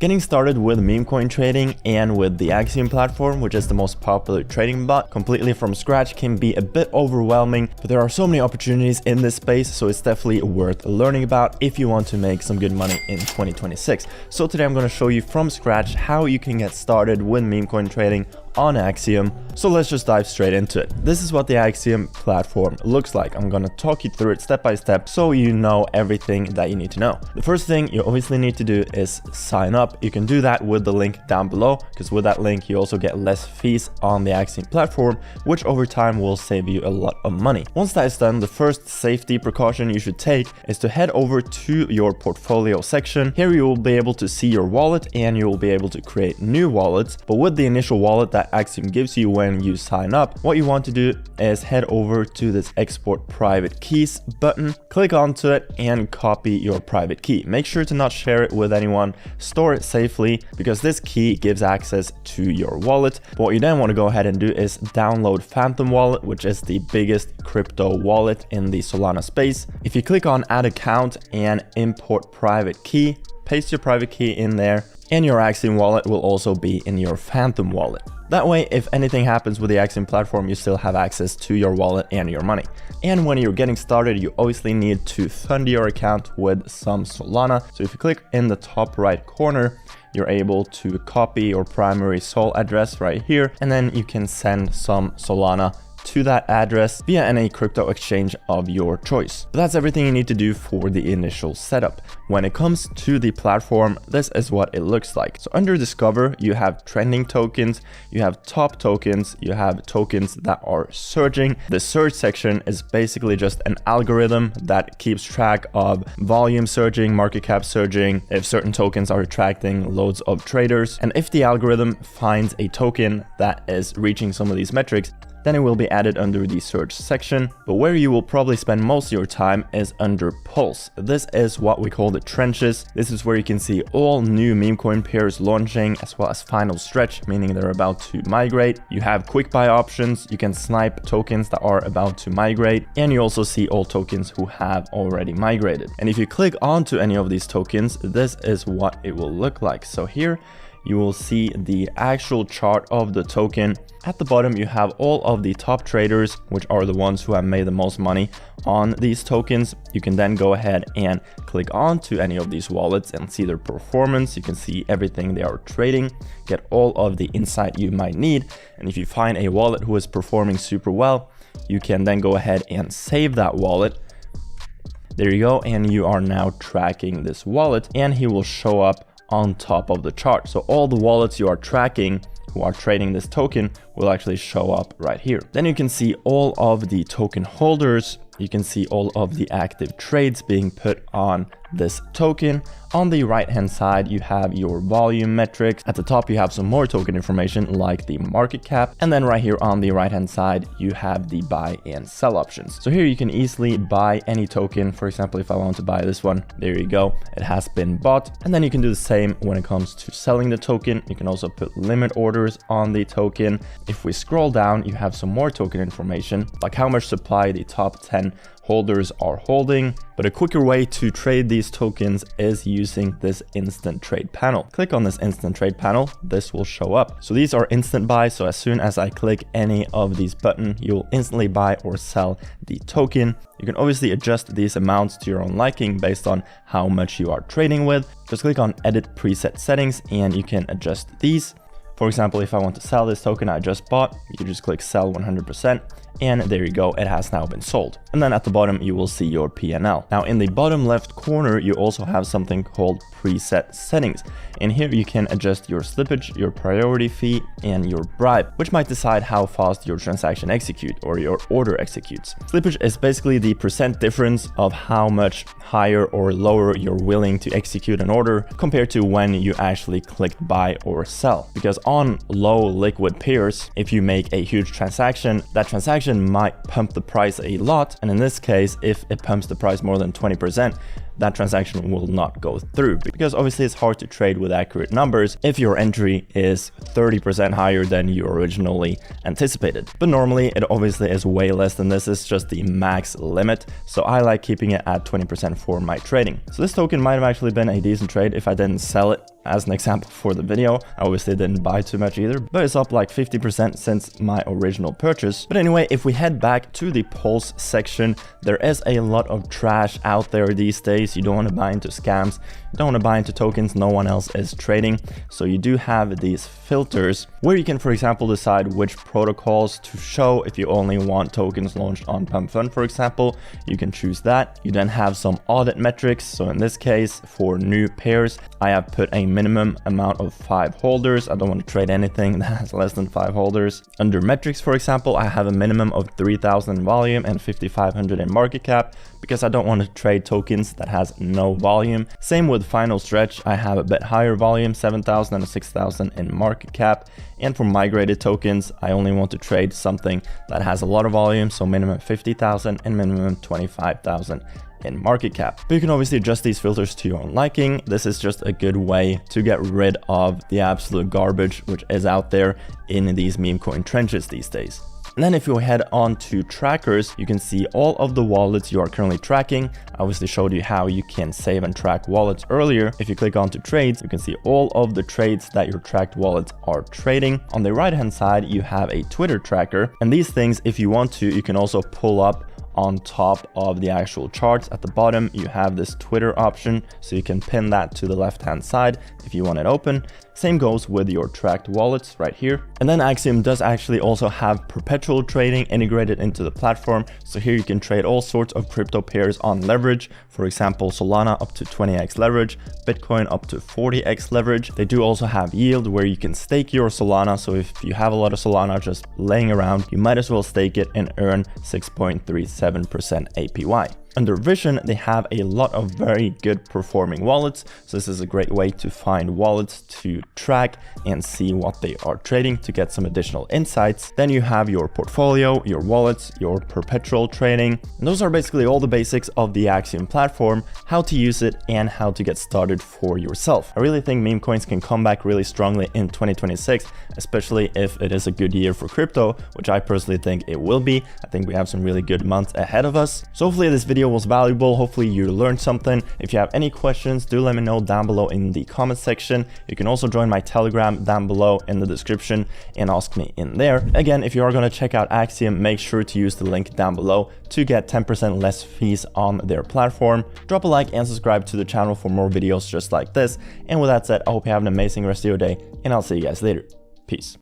Getting started with meme coin trading and with the AXIOM platform, which is the most popular trading bot, completely from scratch can be a bit overwhelming, but there are so many opportunities in this space, so it's definitely worth learning about if you want to make some good money in 2026. So today I'm going to show you from scratch how you can get started with meme coin trading on AXIOM. So let's just dive straight into it. This is what the AXIOM platform looks like. I'm going to talk you through it step by step so you know everything that you need to know. The first thing you obviously need to do is sign up. You can do that with the link down below, because with that link you also get less fees on the AXIOM platform, which over time will save you a lot of money. Once that is done, the first safety precaution you should take is to head over to your portfolio section. Here you will be able to see your wallet and you will be able to create new wallets. But with the initial wallet that AXIOM gives you when you sign up, what you want to do is head over to this export private keys button, click onto it and copy your private key. Make sure to not share it with anyone, store it safely, because this key gives access to your wallet. But what you then want to go ahead and do is download Phantom Wallet, which is the biggest crypto wallet in the Solana space. If you click on add account and import private key, paste your private key in there, and your AXIOM wallet will also be in your Phantom wallet. That way, if anything happens with the AXIOM platform, you still have access to your wallet and your money. And when you're getting started, you obviously need to fund your account with some Solana. So if you click in the top right corner, you're able to copy your primary Sol address right here, and then you can send some Solana to that address via any crypto exchange of your choice. But that's everything you need to do for the initial setup. When it comes to the platform, this is what it looks like. So under Discover, you have trending tokens, you have top tokens, you have tokens that are surging. The surge section is basically just an algorithm that keeps track of volume surging, market cap surging, if certain tokens are attracting loads of traders. And if the algorithm finds a token that is reaching some of these metrics, then it will be added under the search section. But where you will probably spend most of your time is under Pulse. This is what we call the trenches. This is where you can see all new meme coin pairs launching, as well as final stretch, meaning they're about to migrate. You have quick buy options. You can snipe tokens that are about to migrate. And you also see all tokens who have already migrated. And if you click onto any of these tokens, this is what it will look like. So here you will see the actual chart of the token. At the bottom, you have all of the top traders, which are the ones who have made the most money on these tokens. You can then go ahead and click on to any of these wallets and see their performance. You can see everything they are trading, get all of the insight you might need. And if you find a wallet who is performing super well, you can then go ahead and save that wallet. There you go. And you are now tracking this wallet and he will show up on top of the chart. So all the wallets you are tracking who are trading this token will actually show up right here. Then you can see all of the token holders. You can see all of the active trades being put on this token. On the right hand side, you have your volume metrics. At the top, you have some more token information like the market cap. And then right here on the right hand side, you have the buy and sell options. So here you can easily buy any token. For example, if I want to buy this one, there you go. It has been bought. And then you can do the same when it comes to selling the token. You can also put limit orders on the token. If we scroll down, you have some more token information, like how much supply the top 10 holders are holding. But a quicker way to trade these tokens is using this instant trade panel. Click on this instant trade panel, this will show up. So these are instant buys. So as soon as I click any of these buttons, you'll instantly buy or sell the token. You can obviously adjust these amounts to your own liking based on how much you are trading with. Just click on edit preset settings and you can adjust these. For example, if I want to sell this token I just bought, you just click sell 100%. And there you go, it has now been sold. And then at the bottom, you will see your P&L. Now in the bottom left corner, you also have something called preset settings. And here you can adjust your slippage, your priority fee, and your bribe, which might decide how fast your transaction executes or your order executes. Slippage is basically the percent difference of how much higher or lower you're willing to execute an order compared to when you actually clicked buy or sell. Because on low liquid pairs, if you make a huge transaction, that transaction might pump the price a lot. And in this case, if it pumps the price more than 20%, that transaction will not go through, because obviously it's hard to trade with accurate numbers if your entry is 30% higher than you originally anticipated. But normally it obviously is way less than this. It's just the max limit. So I like keeping it at 20% for my trading. So this token might have actually been a decent trade if I didn't sell it as an example for the video. I obviously didn't buy too much either, but it's up like 50% since my original purchase. But anyway, if we head back to the polls section, there is a lot of trash out there these days. You don't want to buy into scams, you don't want to buy into tokens no one else is trading. So you do have these filters where you can, for example, decide which protocols to show. If you only want tokens launched on Pump Fund, for example, you can choose that. You then have some audit metrics. So in this case, for new pairs, I have put a minimum amount of 5 holders. I don't want to trade anything that has less than 5 holders. Under metrics, for example, I have a minimum of 3,000 in volume and 5,500 in market cap, because I don't want to trade tokens that has no volume. Same with final stretch, I have a bit higher volume, 7,000 and 6,000 in market cap. And for migrated tokens, I only want to trade something that has a lot of volume, so minimum 50,000 and minimum 25,000 in market cap. But you can obviously adjust these filters to your own liking. This is just a good way to get rid of the absolute garbage which is out there in these meme coin trenches these days. And then if you head on to trackers, you can see all of the wallets you are currently tracking. I obviously showed you how you can save and track wallets earlier. If you click onto trades, you can see all of the trades that your tracked wallets are trading. On the right hand side, you have a Twitter tracker. And these things, if you want to, you can also pull up on top of the actual charts. At the bottom, you have this Twitter option, so you can pin that to the left hand side if you want it open. Same goes with your tracked wallets right here. And then Axiom does actually also have perpetual trading integrated into the platform. So here you can trade all sorts of crypto pairs on leverage. For example, Solana up to 20x leverage, Bitcoin up to 40x leverage. They do also have yield where you can stake your Solana. So if you have a lot of Solana just laying around, you might as well stake it and earn 6.37% APY. Under Vision, they have a lot of very good performing wallets. So this is a great way to find wallets to track and see what they are trading to get some additional insights. Then you have your portfolio, your wallets, your perpetual trading. And those are basically all the basics of the Axiom platform, how to use it and how to get started for yourself. I really think meme coins can come back really strongly in 2026, especially if it is a good year for crypto, which I personally think it will be. I think we have some really good months ahead of us. So hopefully this video was valuable. Hopefully you learned something. If you have any questions, do let me know down below in the comment section. You can also join my Telegram down below in the description and ask me in there. Again, if you are going to check out Axiom, make sure to use the link down below to get 10% less fees on their platform. Drop a like and subscribe to the channel for more videos just like this. And with that said, I hope you have an amazing rest of your day, and I'll see you guys later. Peace.